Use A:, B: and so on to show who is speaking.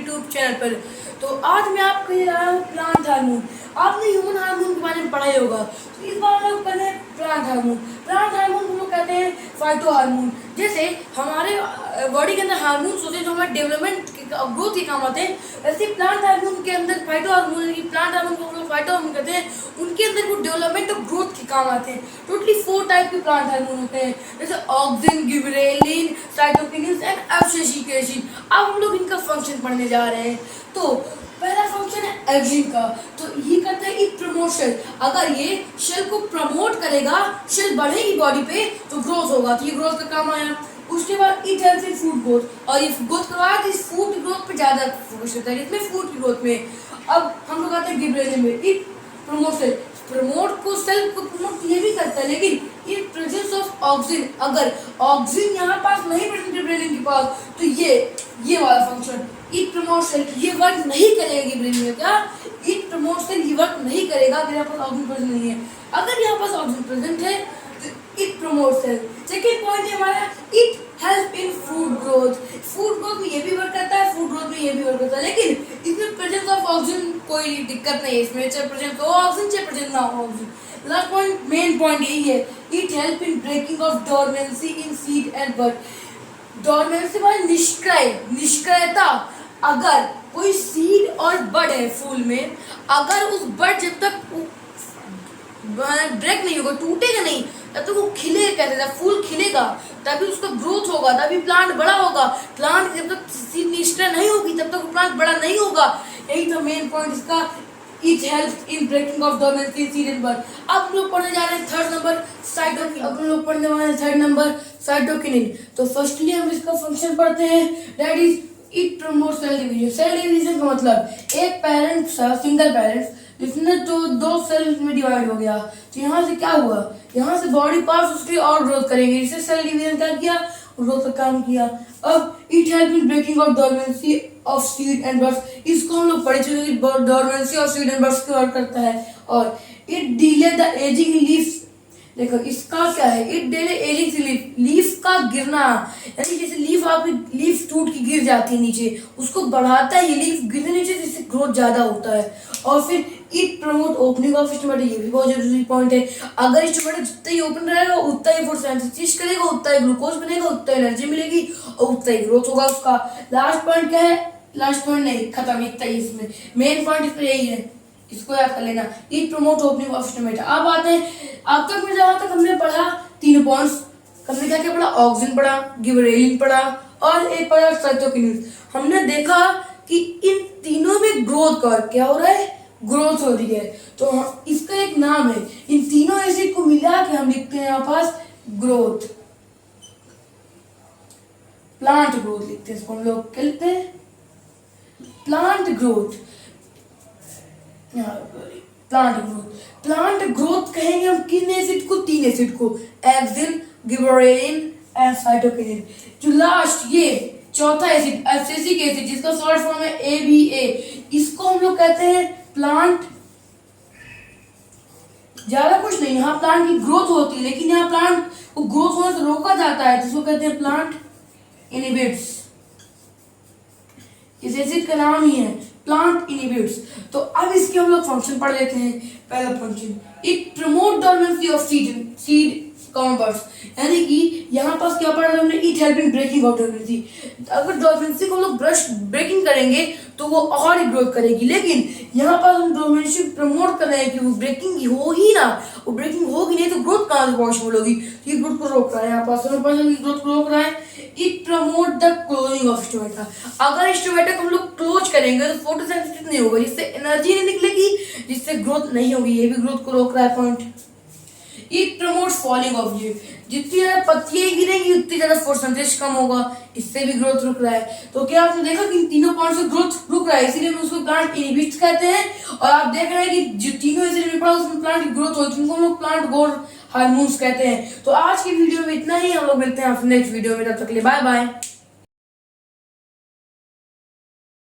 A: YouTube channel पर। तो आज मैं आपको ले रहा हूँ प्लांट हार्मोन। आपने ह्यूमन हार्मोन के बारे में पढ़ा ही होगा, तो इस बार हम लोग कहते हैं प्लांट हार्मोन। प्लांट हार्मोन को लोग कहते हैं फाइटो हार्मोन। जैसे हमारे बॉडी के अंदर हार्मोन्स होते हैं जो हमारे डेवलपमेंट ग्रोथ के काम आते हैं, वैसे प्लांट हार्मोन के अंदर फाइटो हार्मोन, प्लांट हार्मोन को हम लोग फाइटो हार्मोन कहते हैं, उनके अंदर वो डेवलपमेंट और ग्रोथ के काम आते हैं। टोटली 4 टाइप के प्लांट हार्मोन होते हैं, जैसे auxin, gibberellin, cytokinin and abscisic. अब हम लोग इनका फंक्शन पढ़ने जा रहे हैं। तो पहला फंक्शन है एग्जिन का, तो ये करता है इट प्रमोट सेल। अगर ये सेल को प्रमोट करेगा, सेल बढ़ेगी बॉडी पे तो ग्रोथ होगा, तो ये ग्रोथ का काम आया। उसके बाद it helps in food growth, और ये ग्रोथ करवाया तो इस फूड ग्रोथ पे ज्यादा फोकस होता है, इसमें फूड की ग्रोथ में। अब हम लोग आते हैं गिबरेलिन में, इट प्रमोट सेल। प्रमोट को सेल को प्रमोट ये भी करता है, लेकिन इन प्रेजेंस ऑफ ऑक्सिन, अगर ऑक्सिन यहाँ पास नहीं प्रेजेंट गिबरेलिन के पास, तो ये वाला फंक्शन इट प्रमोट सेल ये वर्क नहीं करेगा गिबरेलिन में। क्या इट प्रमोट सेल ये वर्क नहीं करेगा अगर यहाँ पास ऑक्सिन प्रेजेंट नहीं है। अगर यहाँ पास ऑक्सिन प्रेजेंट है तो it promote cell. Second point है हमारा it help in food growth. Food growth में ये भी वर्क करता है, फूड ग्रोथ में ये भी वर्क करता है, लेकिन इसमें प्रेजेंस ऑफ ऑक्सीजन कोई दिक्कत नहीं है, इसमें चाहे प्रेजेंस हो ऑक्सीजन चाहे प्रेजेंस ना हो oxygen. Last point, main point यही है, it help in breaking off dormancy in seed and bud. Dormancy माने निष्क्रियता। अगर कोई सीड और बड है फूल में, अगर उस बड जब तक ब्रेक नहीं होगा, टूटेगा नहीं, तब तक वो खिलेगा कैसे? जब फूल खिलेगा तभी उसका ग्रोथ होगा, तभी प्लांट बड़ा होगा। प्लांट जब तक सीड निष्क्रिय नहीं होगी तब तक प्लांट बड़ा नहीं होगा। यही तो मेन पॉइंट इसका, it helps in breaking off dormancy in seed and bud. अब हम लोग पढ़ने जा रहे हैं थर्ड नंबर साइटोकिनिन। अब हम लोग पढ़ने वाले हैं थर्ड नंबर साइटोकिनिन। तो फर्स्टली हम इसका फंक्शन पढ़ते हैं, that is it promote cell division. Cell division का मतलब एक पेरेंट सिंगल पेरेंट जिसमें तो 2 सेल में डिवाइड हो गया, तो यहाँ से क्या हुआ, यहाँ से बॉडी पार्ट्स उसकी और ग्रोथ करेंगे, जिससे सेल डिवीजन क्या किया, ग्रोथ का काम किया। अब it help in breaking off dormancy of seed and buds. इसको हम लोग पढ़ चुके हैं, dormancy of seed and buds की वर्क करता है। और it delay the ageing leaves. देखो इसका क्या है, it delay ageing leaf, leaf का गिरना, यानी जैसे लीफ आपकी लीफ टूट के गिर जाती है नीचे, उसको बढ़ाता है ये लीफ गिरने नीचे, जिससे ग्रोथ ज्यादा होता है। और फिर it promote opening of stomata, ये भी बहुत जरूरी पॉइंट है। अगर स्टोमेटा जितना ही ओपन रहेगा उतना ही फोटोसिंथेसिस करेगा, उतना ही ग्लूकोज बनेगा, उतना एनर्जी मिलेगी और उतना ही ग्रोथ होगा उसका। लास्ट पॉइंट क्या है, लास्ट पॉइंट नहीं, खत्म, इतना ही इसमें मेन पॉइंट इसमें यही है, इसको याद कर लेना, it promote opening of stomata. अब आते हैं, अब तक में जहां तक हमने पढ़ा 3 पॉइंट्स, हमने क्या क्या पढ़ा, ऑक्सिन पढ़ा, गिबरेलिन पढ़ा और एक पढ़ा साइटोकिनिन। हमने देखा कि इन तीनों में ग्रोथ का क्या हो रहा है, ग्रोथ हो रही है। तो इसका एक नाम है, इन तीनों एसिड को मिला के हम लिखते हैं यहाँ पास ग्रोथ, प्लांट ग्रोथ लिखते हैं, इसको हम लोग क्या लिखते हैं, plant growth. Plant growth, plant growth कहेंगे हम किन एसिड को, 3 एसिड को, एक्सिन, गिबरेलिन एंड साइटोकिनिन। जो लास्ट ये चौथा एसिड एब्सिसिक एसिड, जिसका शॉर्ट फॉर्म है ABA, इसको हम लोग कहते हैं प्लांट, ज्यादा कुछ नहीं, यहाँ प्लांट की ग्रोथ होती है, लेकिन यहाँ प्लांट को ग्रोथ होने से रोका जाता है, जिसको कहते हैं प्लांट इनहिबिट्स। इस एसिड का नाम ही है प्लांट इनहिबिट्स। तो अब इसके हम लोग फंक्शन पढ़ लेते हैं। पहला function, it promote dormancy of seed combers, यानी कि यहाँ पास क्या पढ़ा हमने, it help in breaking off dormancy. अगर डोरमेंसी को हम लोग ब्रेकिंग करेंगे तो वो और ही ग्रोथ करेगी, लेकिन यहाँ पर हम डोरमेंसी प्रमोट कर रहे हैं कि वो ब्रेकिंग हो ही ना, वो ब्रेकिंग होगी नहीं तो ग्रोथ कहाँ से पॉसिबल होगी, तो ये ग्रोथ को रोक रहा है, यहाँ पास ग्रोथ को रोक रहा है। It promote the closing of stomata. अगर स्टोमेटा को हम लोग क्लोज करेंगे तो फोटोसिंथेसिस नहीं होगा, जिससे एनर्जी नहीं निकलेगी, जिससे ग्रोथ नहीं होगी, ये भी ग्रोथ को रोक रहा है point. It promotes falling of leaf, जितनी ज्यादा पत्तियां गिरेंगी उतनी ज्यादा फोटोसिंथेसिस कम होगा, इससे भी ग्रोथ रुक रहा है। तो क्या आपने देखा कि इन तीनों पॉइंट से ग्रोथ रुक रहा है, इसीलिए हम उसको प्लांट इनहिबिट्स कहते हैं। और आप देख रहे हैं कि जो तीनों एसिड पड़ा उसमें प्लांट की ग्रोथ होती है, उनको हम लोग प्लांट ग्रोथ हार्मोन्स कहते हैं। तो आज की वीडियो में इतना ही, हम लोग मिलते हैं नेक्स्ट वीडियो में, तब तक के लिए बाय बाय।